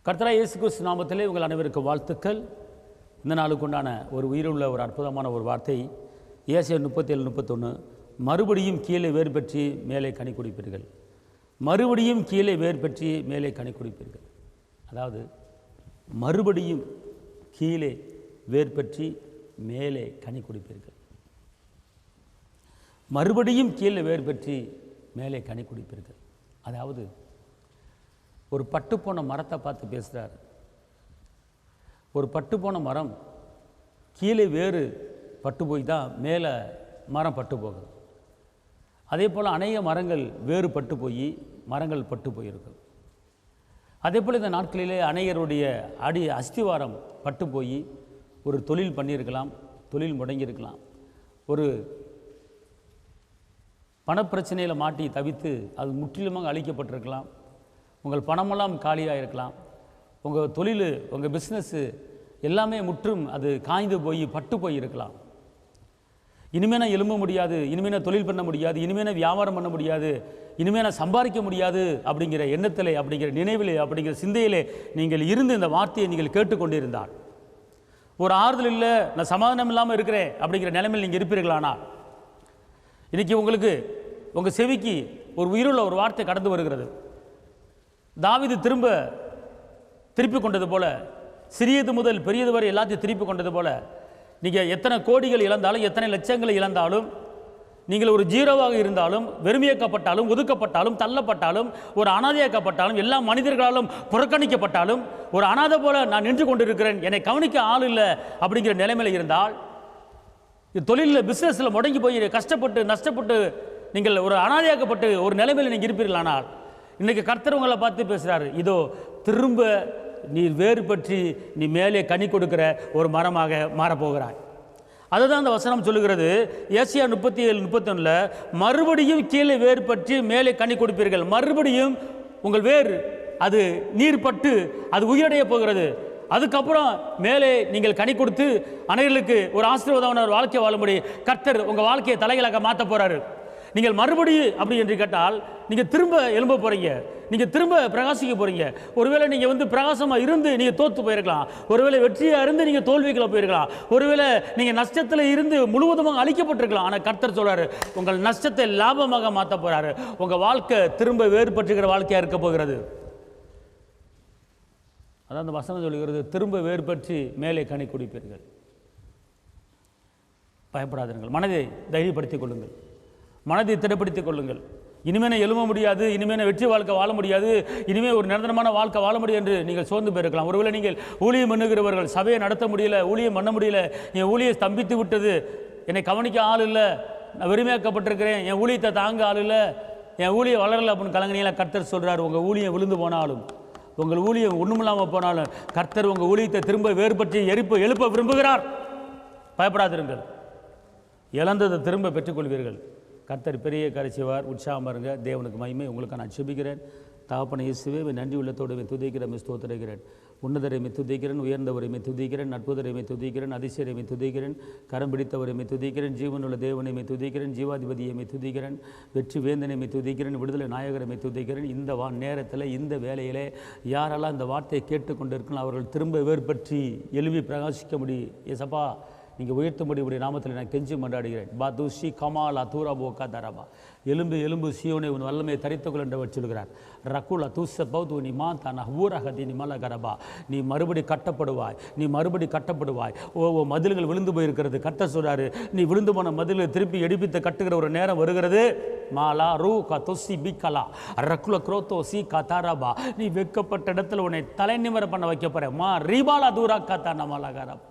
கர்த்தராகிய இயேசு கிறிஸ்து நாமத்திலே உங்கள் அனைவருக்கும் வாழ்த்துக்கள். இந்த நாளுக்கு உண்டான ஒரு உயிருள்ள ஒரு அற்புதமான ஒரு வார்த்தை ஏசாயா 37:31. மறுபடியும் கீழே வேர் பெற்றி மேலே கனி குடிப்பீர்கள். மறுபடியும் கீழே வேர் பெற்றி மேலே கனி குடிப்பீர்கள். அதாவது மறுபடியும் கீழே வேர் பெற்றி மேலே கனி குடிப்பீர்கள். மறுபடியும் கீழே வேர் பெற்றி மேலே கனி குடிப்பீர்கள். அதாவது ஒரு பட்டுப்போன மரத்தை பார்த்து பேசுகிறார். ஒரு பட்டுப்போன மரம் கீழே வேறு பட்டு போய் தான் மேலே மரம் பட்டு போகுது. அதே போல் அநேக மரங்கள் வேறு பட்டு போய் மரங்கள் பட்டு போயிருக்கு. அதே போல் இந்த நாட்களிலே அநேகருடைய அஸ்திவாரம் பட்டு போய் ஒரு தொழில் பண்ணியிருக்கலாம், தொழில் முடங்கியிருக்கலாம், ஒரு பணப்பிரச்சனையில் மாட்டி தவித்து அது முற்றிலுமாக அழிக்கப்பட்டிருக்கலாம், உங்கள் பணமெல்லாம் காலியாக இருக்கலாம், உங்கள் தொழில் உங்கள் பிஸ்னஸ்ஸு எல்லாமே முற்றும் அது காய்ந்து போய் பட்டு போய் இருக்கலாம். இனிமேல் நான் எழும்ப முடியாது, இனிமேல் நான் தொழில் பண்ண முடியாது, இனிமேல் நான் வியாபாரம் பண்ண முடியாது, இனிமேல் நான் சம்பாதிக்க முடியாது அப்படிங்கிற எண்ணத்திலே, அப்படிங்கிற நினைவிலே, அப்படிங்கிற சிந்தையிலே நீங்கள் இருந்து இந்த வார்த்தையை நீங்கள் கேட்டுக்கொண்டிருந்தால், ஒரு ஆறுதல் இல்லை, நான் சமாதானம் இல்லாமல் இருக்கிறேன் அப்படிங்கிற நிலைமையில் நீங்கள் இருப்பீர்களானா, இன்றைக்கி உங்களுக்கு உங்கள் செவிக்கு ஒரு உயிருள்ள ஒரு வார்த்தை கடந்து வருகிறது. தாவீது திருப்பி கொண்டது போல, சிறியது முதல் பெரியது வரை எல்லாத்தையும் திருப்பி கொண்டது போல, நீங்கள் எத்தனை கோடிகள் இழந்தாலும், எத்தனை லட்சங்களை இழந்தாலும், நீங்கள் ஒரு ஜீரோவாக இருந்தாலும், வெறுமையாக்கப்பட்டாலும், ஒதுக்கப்பட்டாலும், தள்ளப்பட்டாலும், ஒரு அனாதையாக்கப்பட்டாலும், எல்லா மனிதர்களாலும் புறக்கணிக்கப்பட்டாலும், ஒரு அனாதை போல நான் நின்று கொண்டிருக்கிறேன், என்னை கவனிக்க ஆள் இல்லை அப்படிங்கிற நிலைமையில் இருந்தால், தொழிலில் பிஸ்னஸில் முடங்கி போய் கஷ்டப்பட்டு நஷ்டப்பட்டு நீங்கள் ஒரு அனாதையாக்கப்பட்டு ஒரு நிலைமையில் நீங்கள் இருப்பீர்களானால், இன்றைக்கி கர்த்தர் உங்களை பார்த்து பேசுகிறாரு, இதோ திரும்ப நீ வேறு பற்றி நீ மேலே கனி கொடுக்கிற ஒரு மரமாக மாறப்போகிறாய். அதுதான் அந்த வசனம் சொல்லுகிறது. ஏசாயா 37:31 மறுபடியும் கீழே வேறு பற்றி மேலே கனி கொடுப்பீர்கள். மறுபடியும் உங்கள் வேறு அது நீர் பட்டு அது உயிரடைய போகிறது. அதுக்கப்புறம் மேலே நீங்கள் கனி கொடுத்து அனைவர்களுக்கு ஒரு ஆசீர்வாதமான ஒரு வாழ்க்கையை வாழும்படி கர்த்தர் உங்கள் வாழ்க்கையை தலைகளாக மாற்ற போகிறாரு. நீங்கள் மறுபடியும் அப்படி என்று கேட்டால் நீங்கள் திரும்ப எழும்ப போகிறீங்க, நீங்கள் திரும்ப பிரகாசிக்க போகிறீங்க. ஒருவேளை நீங்கள் பிரகாசமாக இருந்து நீங்கள் தோற்று போயிருக்கலாம், ஒருவேளை வெற்றியாக இருந்து நீங்கள் தோல்விகளை போயிருக்கலாம், ஒருவேளை நீங்கள் நஷ்டத்தில் இருந்து முழுவதுமாக அழிக்கப்பட்டிருக்கலாம். ஆனால் கர்த்தர் சொல்கிறாரு, உங்கள் நஷ்டத்தை லாபமாக மாற்ற போகிறாரு. உங்கள் வாழ்க்கை திரும்ப வேறுபட்டுகிற வாழ்க்கையாக இருக்க போகிறது. அதான் அந்த வசனம் சொல்லுகிறது, திரும்ப வேறுபற்றி மேலே கனி குடிப்பீர்கள். பயப்படாதீர்கள், மனதை தைரியப்படுத்திக் கொள்ளுங்கள், மனதை திடப்படுத்திக் கொள்ளுங்கள். இனிமேல் எழும்ப முடியாது, இனிமேல் வெற்றி வாழ்க்கை வாழ முடியாது, இனிமேல் ஒரு நிரந்தரமான வாழ்க்கை வாழ முடியாது என்று நீங்கள் சோர்ந்து போயிருக்கலாம். ஒருவேளை நீங்கள் ஊழியம் பண்ணுகிறவர்கள், சபையை நடத்த முடியல, ஊழியம் பண்ண முடியல, என் ஊழியை ஸ்தம்பித்து விட்டது, என்னை கவனிக்க ஆள் இல்லை, நான் வெறுமையாக்கப்பட்டிருக்கிறேன், என் ஊழியத்தை தாங்க ஆள் இல்லை, என் ஊழியம் வளரலை அப்படின்னு கலங்கினீங்களா? கர்த்தர் சொல்கிறார், உங்கள் ஊழியம் விழுந்து போனாலும், உங்கள் ஊழியம் ஒன்றுமில்லாமல் போனாலும் கர்த்தர் உங்கள் ஊழியத்தை திரும்ப வேறுபற்றி எழுப்ப விரும்புகிறார். பயப்படாதிருங்கள், இழந்ததை திரும்ப பெற்றுக்கொள்வீர்கள். கர்த்தர் பெரிய கரைச்சிவார். உற்சாகமாக இருங்க. தேவனுக்கு மகிமை. உங்களுக்கு நான் செபிக்கிறேன். தகப்பனை இயேசுவே, நன்றி உள்ளத்தோடு துதிக்கிறேன், ஸ்தோத்திரிக்கிறேன். உன்னதரை துதிக்கிறேன், உயர்ந்தவரை துதிக்கிறேன், அற்புதரை துதிக்கிறேன், அதிசயரை துதிக்கிறேன், கரம் பிடித்தவரை துதிக்கிறேன், ஜீவனுள்ள தேவனை துதிக்கிறேன், ஜீவாதிபதியை துதிக்கிறேன், வெற்றி வேந்தனை துதிக்கிறேன், விடுதலை நாயகரை துதிக்கிறேன். இந்த நேரத்தில் இந்த வேலையிலே யாரெல்லாம் இந்த வார்த்தையை கேட்டுக்கொண்டிருக்கணும் அவர்கள் திரும்ப வேறுபற்றி எழுப்பி பிரகாசிக்க முடியும். ஏசப்பா, நீங்கள் உயர்த்தும்படி உடைய நாமத்தில் நான் கெஞ்சி மன்றாடுகிறேன். பாதுஷி கமால் அதூரா போக்கா தரபா, எலும்பு எலும்பு சியோனை உன் வல்லமையை தரித்துக்கொள் என்றவர் சொல்கிறார். ரகுல தூச பௌத்து நீ மா தான ஊரகதி நீ மல கரபா, நீ மறுபடி கட்டப்படுவாய், நீ மறுபடி கட்டப்படுவாய். ஓ மதில்கள் விழுந்து போயிருக்கிறது. கட்ட சொல்கிறாரு, நீ விழுந்து போன மதில்களை திருப்பி எடுப்பித்து கட்டுகிற ஒரு நேரம் வருகிறது. மாலா ரூ கா தொசி பிக்கலா ரகுல குரோத்தோ சி கதாரபா, நீ வெட்கப்பட்ட இடத்துல உன்னை தலை நிமிர பண்ண வைக்க போற. மா ரீபாலா தூரா கத்தா நம்மளா கரபா.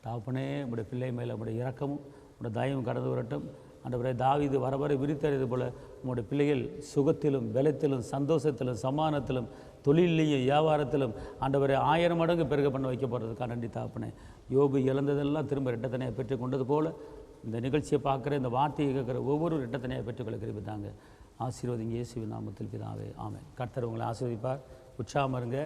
தாப்பனே, உடைய பிள்ளை மேலே உடைய இரக்கமும் உடைய தயவும் கடந்து வரட்டும். ஆண்டவரே, தாவீது வரவர விரித்தறியது போல உங்களுடைய பிள்ளைகள் சுகத்திலும் பலத்திலும் சந்தோஷத்திலும் சமாதானத்திலும் தொழிலையும் வியாபாரத்திலும் ஆண்டவரை 1000 மடங்கு பெருக பண்ண வைக்க போகிறதுக்காக நன்றி தாப்பனே. யோபு இழந்ததெல்லாம் திரும்ப இரட்டத்தனையாக பெற்று கொண்டது போல் இந்த நிகழ்ச்சியை பார்க்குற, இந்த வார்த்தையை கேட்குற ஒவ்வொரு இரட்டத்தனையாக பெற்றுக்கொள்ள கிருபிதாங்க. ஆசீர்வதிங்க இயேசுவின் நாமத்தில் பிதாவே, ஆமென். கர்த்தர் உங்களை ஆசீர்வதிப்பார். உற்சாகமாக இருங்க,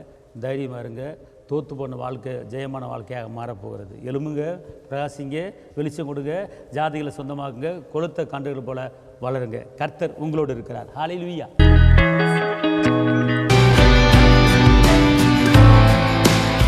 தைரியமாக இருங்க. தோற்று போன வாழ்க்கை ஜெயமான வாழ்க்கையாக மாறப்போகிறது. எழும்புங்க, பிரகாசிங்க, வெளிச்சம் கொடுங்க, ஜாதிகளை சொந்தமாக்குங்க, கொளுத்த கன்றுகள் போல வளருங்க. கர்த்தர் உங்களோடு இருக்கிறார். ஹல்லேலூயா.